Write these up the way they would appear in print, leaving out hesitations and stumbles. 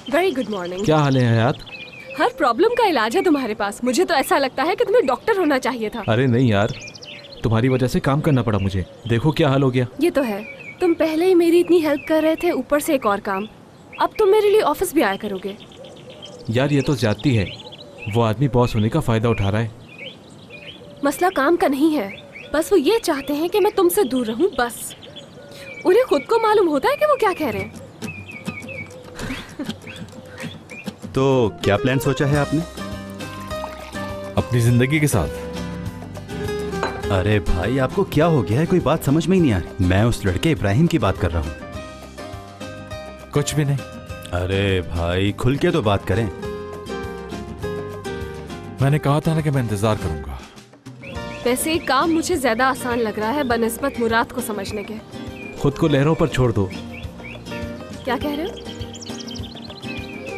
Very good morning. क्या हाल है हयात? हर problem का इलाज है तुम्हारे पास। मुझे तो ऐसा लगता है कि तुम्हें डॉक्टर होना चाहिए था। अरे नहीं यार, तुम्हारी वजह से काम करना पड़ा मुझे। देखो क्या हाल हो गया। ये तो है, तुम पहले ही मेरी इतनी हेल्प कर रहे थे, ऊपर से एक और काम। अब तुम मेरे लिए ऑफिस भी आया करोगे। यार ये तो ज्यादती है। वो आदमी बॉस होने का फायदा उठा रहा है। मसला काम का नहीं है, बस वो ये चाहते हैं कि मैं तुमसे दूर रहूं, बस। उन्हें खुद को मालूम होता है कि वो क्या कह रहे हैं। तो क्या प्लान सोचा है आपने? अपनी जिंदगी के साथ। अरे भाई, आपको क्या हो गया है? कोई बात समझ में ही नहीं आ रही। मैं उस लड़के इब्राहिम की बात कर रहा हूँ। कुछ भी नहीं। अरे भाई, खुल के तो बात करें। मैंने कहा था ना कि मैं इंतजार करूंगा। वैसे एक काम मुझे ज्यादा आसान लग रहा है बनिस्बत मुराद को समझने के। खुद को लहरों पर छोड़ दो। क्या कह रहे हो?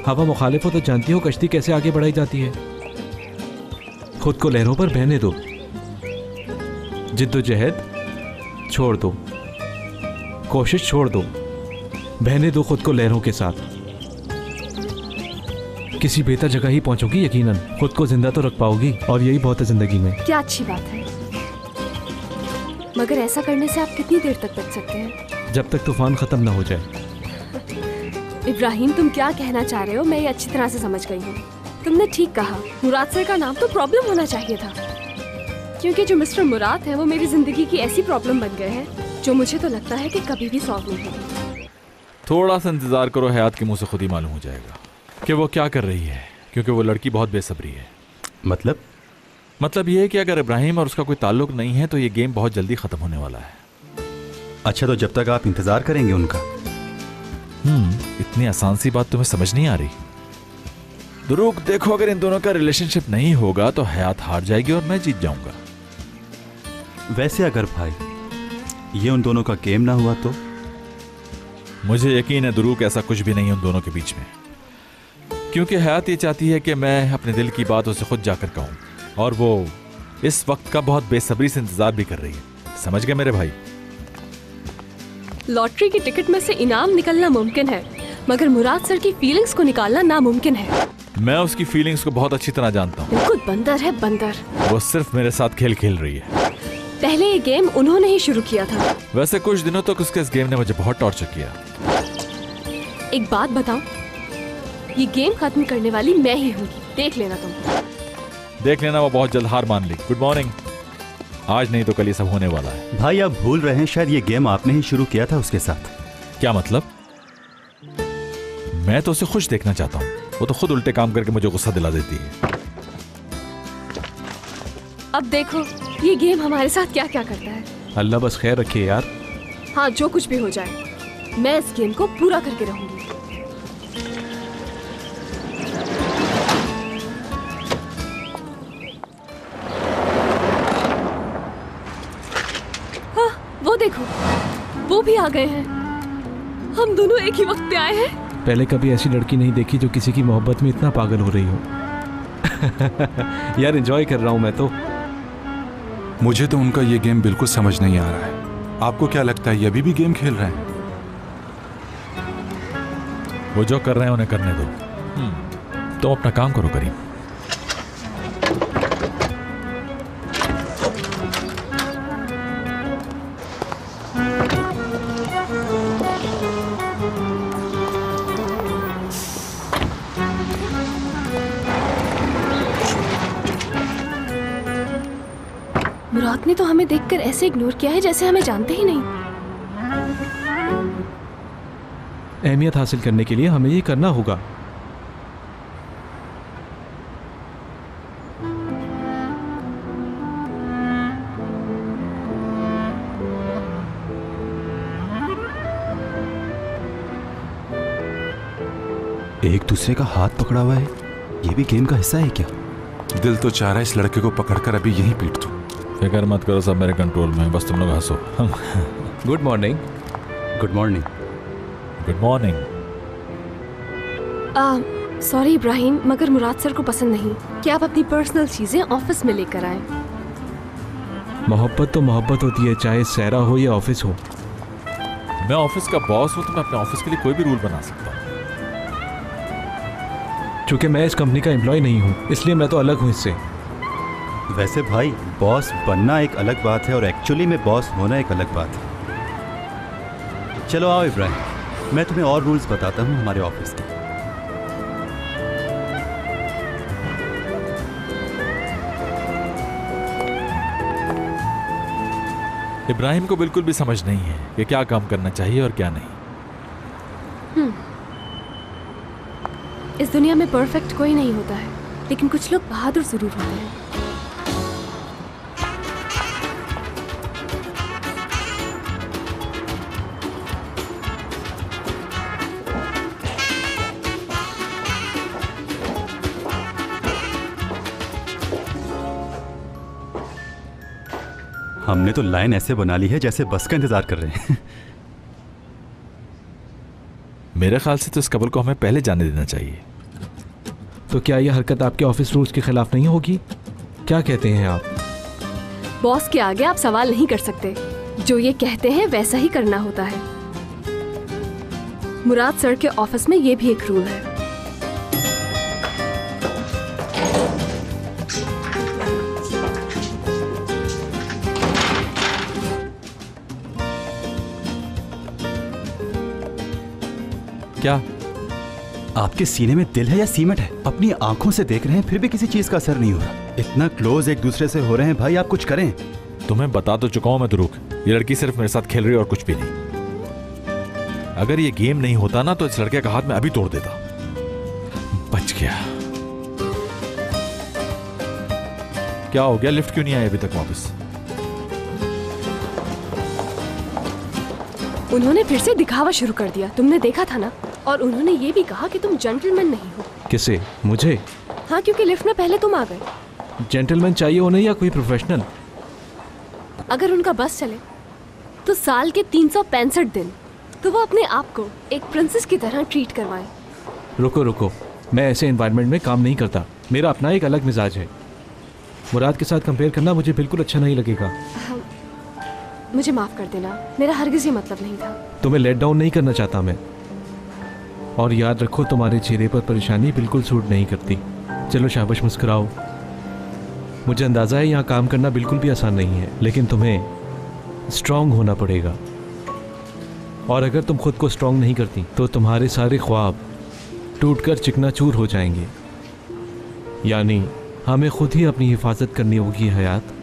हवा मुखालिफ हो तो जानती हो कश्ती कैसे आगे बढ़ाई जाती है। खुद को लहरों पर बहने दो। जिद्दोजहद छोड़ दो, कोशिश छोड़ दो, बहने दो खुद को लहरों के साथ। किसी बेहतर जगह ही पहुंचोगी यकीनन। खुद को जिंदा तो रख पाओगी, और यही बहुत है जिंदगी में। क्या अच्छी बात है, मगर ऐसा करने से आप कितनी देर तक बच सकते हैं? जब तक तूफान खत्म ना हो जाए। इब्राहिम, तुम क्या कहना चाह रहे हो मैं ये अच्छी तरह से समझ गई हूँ। तुमने ठीक कहा, मुराद सर का नाम तो प्रॉब्लम होना चाहिए था, क्योंकि जो मिस्टर मुराद है वो मेरी जिंदगी की ऐसी प्रॉब्लम बन गए हैं जो मुझे तो लगता है कि कभी भी सॉल्व नहीं होगी। थोड़ा सा इंतजार करो, हयात के मुंह से खुद ही मालूम हो जाएगा कि वो क्या कर रही है, क्योंकि वो लड़की बहुत बेसब्री है। मतलब ये है कि अगर इब्राहिम और उसका कोई ताल्लुक नहीं है तो ये गेम बहुत जल्दी खत्म होने वाला है। अच्छा, तो जब तक आप इंतजार करेंगे उनका। इतनी आसान सी बात तुम्हें समझ नहीं आ रही? दुरूक, देखो, अगर इन दोनों का रिलेशनशिप नहीं होगा तो हयात हार जाएगी और मैं जीत जाऊंगा। वैसे अगर भाई ये उन दोनों का गेम ना हुआ तो? मुझे यकीन है दुरूक, ऐसा कुछ भी नहीं है उन दोनों के बीच में, क्योंकि हयात ये चाहती है कि मैं अपने दिल की बात उसे खुद जाकर कहूं, और वो इस वक्त का बहुत बेसब्री से इंतजार भी कर रही है। समझ गए मेरे भाई? लॉटरी की टिकट में से इनाम निकलना मुमकिन है, मगर मुराद सर की फीलिंग्स को निकालना नामुमकिन है। मैं उसकी फीलिंग्स को बहुत अच्छी तरह जानता हूँ। बिल्कुल बंदर है, बंदर। वो सिर्फ मेरे साथ खेल खेल रही है। पहले ये गेम उन्होंने ही शुरू किया था। वैसे कुछ दिनों तक उसके इस गेम ने मुझे बहुत टॉर्चर किया। एक बात बताओ, ये गेम खत्म करने वाली मैं ही हूँ, देख लेना तुम। देख लेना, वो बहुत जल्द हार मान ली। Good morning. आज नहीं तो कल ये सब होने वाला है। भाई, आप भूल रहे हैं, शायद ये गेम आपने ही शुरू किया था उसके साथ। क्या मतलब? मैं तो उसे खुश देखना चाहता हूँ, वो तो खुद उल्टे काम करके मुझे गुस्सा दिला देती है। अब देखो ये गेम हमारे साथ क्या क्या करता है। अल्लाह बस खैर रखे यार। हाँ, जो कुछ भी हो जाए, मैं इस गेम को पूरा करके रहूंगी। हाँ, वो देखो, वो भी आ गए हैं। हम दोनों एक ही वक्त पे आए हैं। पहले कभी ऐसी लड़की नहीं देखी जो किसी की मोहब्बत में इतना पागल हो रही हो। यार एंजॉय कर रहा हूं मैं तो। मुझे तो उनका ये गेम बिल्कुल समझ नहीं आ रहा है। आपको क्या लगता है ये अभी भी गेम खेल रहे हैं? वो जो कर रहे हैं उन्हें करने दो। तुम अपना काम करो करीम। मुराद ने तो हमें देखकर ऐसे इग्नोर किया है जैसे हमें जानते ही नहीं। अहमियत हासिल करने के लिए हमें ये करना होगा। एक दूसरे का हाथ पकड़ा हुआ है, ये भी गेम का हिस्सा है क्या? दिल तो चाह रहा है इस लड़के को पकड़कर अभी यहीं पीट दूं। फिक्र मत करो, सब मेरे कंट्रोल में, बस तुम लोग हंसो। Good morning. Good morning. Good morning. Sorry Ibrahim, मगर मुराद सर को पसंद नहीं कि आप अपनी पर्सनल चीजें ऑफिस में लेकर आए। मोहब्बत तो मोहब्बत होती है, चाहे सहरा हो या ऑफिस हो। मैं ऑफिस का बॉस हूं तो मैं अपने ऑफिस के लिए कोई भी रूल बना सकता हूं। चूंकि मैं इस कंपनी का एम्प्लॉय नहीं हूँ, इसलिए मैं तो अलग हूँ इससे। वैसे भाई, बॉस बनना एक अलग बात है और एक्चुअली में बॉस होना एक अलग बात है। चलो आओ इब्राहिम, मैं तुम्हें और रूल्स बताता हूँ हमारे ऑफिस के। इब्राहिम को बिल्कुल भी समझ नहीं है कि क्या काम करना चाहिए और क्या नहीं। इस दुनिया में परफेक्ट कोई नहीं होता है, लेकिन कुछ लोग बहादुर जरूर होते हैं। हमने तो लाइन ऐसे बना ली है जैसे बस का इंतजार कर रहे हैं। मेरे ख्याल से तो इस कपल को हमें पहले जाने देना चाहिए। तो क्या यह हरकत आपके ऑफिस रूल्स के खिलाफ नहीं होगी? क्या कहते हैं आप? बॉस के आगे आप सवाल नहीं कर सकते। जो ये कहते हैं वैसा ही करना होता है। मुराद सर के ऑफिस में ये भी एक रूल है। क्या आपके सीने में दिल है या सीमेंट है? अपनी आंखों से देख रहे हैं फिर भी किसी चीज का असर नहीं हो रहा। इतना क्लोज एक दूसरे से हो रहे हैं भाई, आप कुछ करें। तुम्हें बता तो चुका हूं मैं दुरूक, ये लड़की सिर्फ मेरे साथ खेल रही है और कुछ भी नहीं। अगर ये गेम नहीं होता ना तो इस लड़के का हाथ मैं अभी तोड़ देता। बच गया। क्या हो गया, लिफ्ट क्यों नहीं आया अभी तक वापस? उन्होंने फिर से दिखावा शुरू कर दिया, तुमने देखा था ना। और उन्होंने ये भी कहा कि तुम जेंटलमैन नहीं हो। किसे? मुझे? हाँ, क्योंकि लिफ्ट में पहले तुम आ गए। जेंटलमैन चाहिए उन्हें या कोई प्रोफेशनल? अगर उनका बस चले तो साल के 365 दिन तो वो अपने आप को एक प्रिंसेस की तरह ट्रीट करवाएं। रुको रुको, मैं ऐसे एनवायरनमेंट में काम नहीं करता। मेरा अपना एक अलग मिजाज है। मुराद के साथ कंपेयर करना मुझे बिल्कुल अच्छा नहीं लगेगा। मुझे माफ कर देना, मेरा हरगिज ये मतलब नहीं था। तुम्हें लेट डाउन नहीं करना चाहता मैं। और याद रखो, तुम्हारे चेहरे पर परेशानी बिल्कुल सूट नहीं करती। चलो शाबाश, मुस्कुराओ। मुझे अंदाज़ा है यहाँ काम करना बिल्कुल भी आसान नहीं है, लेकिन तुम्हें स्ट्रांग होना पड़ेगा। और अगर तुम खुद को स्ट्रांग नहीं करती तो तुम्हारे सारे ख्वाब टूटकर चिकनाचूर हो जाएंगे। यानी हमें खुद ही अपनी हिफाजत करनी होगी हयात।